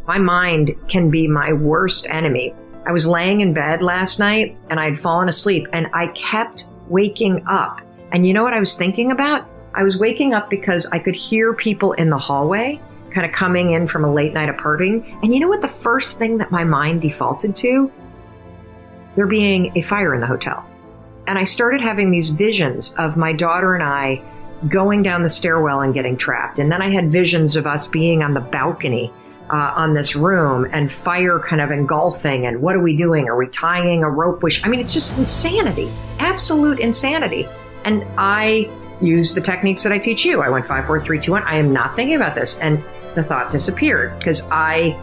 My mind can be my worst enemy. I was laying in bed last night and I'd fallen asleep and I kept waking up. And you know what I was thinking about? I was waking up because I could hear people in the hallway kind of coming in from a late night of partying. And you know what the first thing that my mind defaulted to? There being a fire in the hotel. And I started having these visions of my daughter and I going down the stairwell and getting trapped. And then I had visions of us being on the balcony on this room and fire kind of engulfing. And what are we doing? Are we tying a rope? I mean, it's just insanity, absolute insanity. And I use the techniques that I teach you. I went 5, 4, 3, 2, 1. I am not thinking about this. And the thought disappeared because I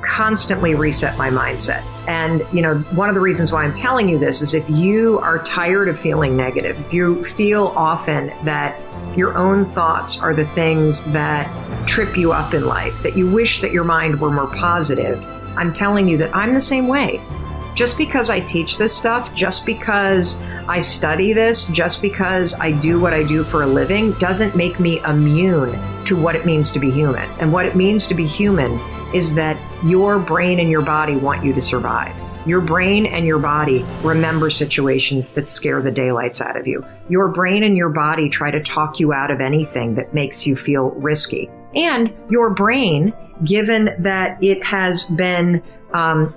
constantly reset my mindset. And, you know, one of the reasons why I'm telling you this is if you are tired of feeling negative, if you feel often that your own thoughts are the things that trip you up in life, that you wish that your mind were more positive, I'm telling you that I'm the same way. Just because I teach this stuff, just because I study this, just because I do what I do for a living, doesn't make me immune to what it means to be human. And what it means to be human is that your brain and your body want you to survive. Your brain and your body remember situations that scare the daylights out of you. Your brain and your body try to talk you out of anything that makes you feel risky. And your brain, given that it has been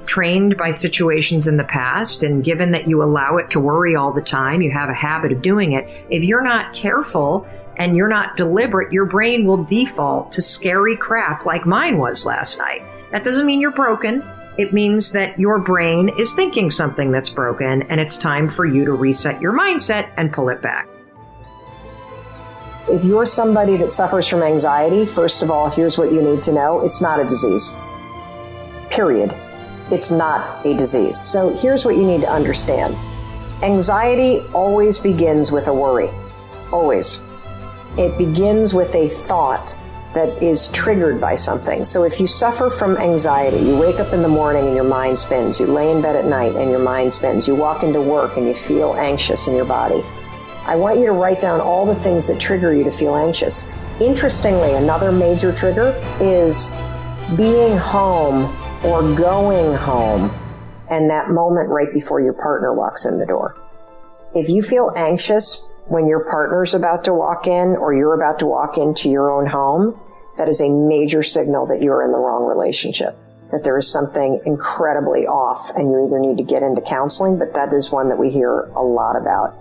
trained by situations in the past, and given that you allow it to worry all the time, you have a habit of doing it, if you're not careful and you're not deliberate, your brain will default to scary crap like mine was last night. That doesn't mean you're broken. It means that your brain is thinking something that's broken, and it's time for you to reset your mindset and pull it back. If you're somebody that suffers from anxiety, first of all, here's what you need to know. It's not a disease. Period. It's not a disease. So here's what you need to understand. Anxiety always begins with a worry. Always. It begins with a thought that is triggered by something. So if you suffer from anxiety, you wake up in the morning and your mind spins, you lay in bed at night and your mind spins, you walk into work and you feel anxious in your body, I want you to write down all the things that trigger you to feel anxious. Interestingly, another major trigger is being home or going home and that moment right before your partner walks in the door. If you feel anxious when your partner's about to walk in or you're about to walk into your own home, that is a major signal that you are in the wrong relationship, that there is something incredibly off and you either need to get into counseling, but that is one that we hear a lot about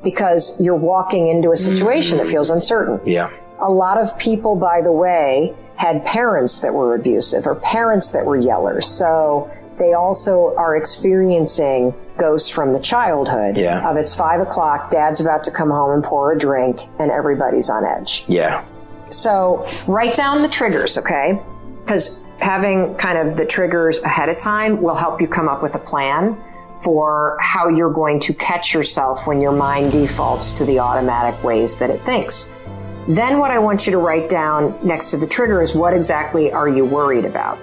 because you're walking into a situation that feels uncertain. Yeah. A lot of people, by the way, had parents that were abusive or parents that were yellers. So they also are experiencing ghosts from the childhood of it's 5 o'clock, dad's about to come home and pour a drink and everybody's on edge. Yeah. So write down the triggers, okay? Because having kind of the triggers ahead of time will help you come up with a plan for how you're going to catch yourself when your mind defaults to the automatic ways that it thinks. Then what I want you to write down next to the trigger is what exactly are you worried about?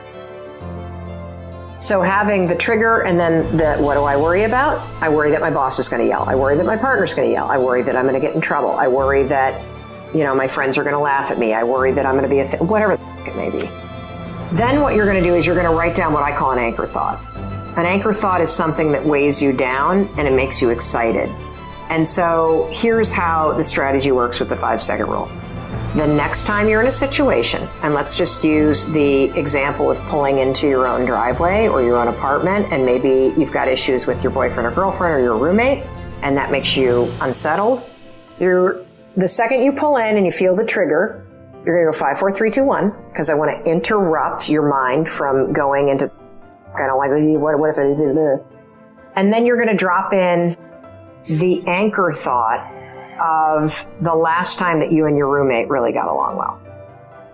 So having the trigger and then the what do I worry about? I worry that my boss is going to yell. I worry that my partner's going to yell. I worry that I'm going to get in trouble. I worry that, you know, my friends are going to laugh at me. I worry that I'm going to be whatever it may be. Then what you're going to do is you're going to write down what I call an anchor thought. An anchor thought is something that weighs you down and it makes you excited. And so here's how the strategy works with the 5-second rule. The next time you're in a situation, and let's just use the example of pulling into your own driveway or your own apartment, and maybe you've got issues with your boyfriend or girlfriend or your roommate, and that makes you unsettled. The second you pull in and you feel the trigger, you're going to go 5, 4, 3, 2, 1, because I want to interrupt your mind from going into kind of like, what if I did this? And then you're going to drop in the anchor thought of the last time that you and your roommate really got along well,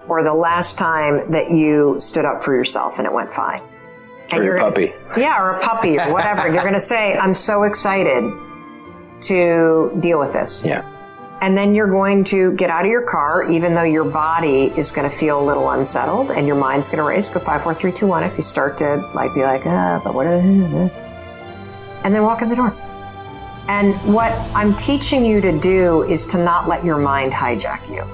or the last time that you stood up for yourself and it went fine. And or your puppy. Yeah, or a puppy or whatever. And you're going to say, I'm so excited to deal with this. Yeah. And then you're going to get out of your car, even though your body is going to feel a little unsettled and your mind's going to race. Go 5, 4, 3, 2, 1. If you start to be like, but what? And then walk in the door. And what I'm teaching you to do is to not let your mind hijack you.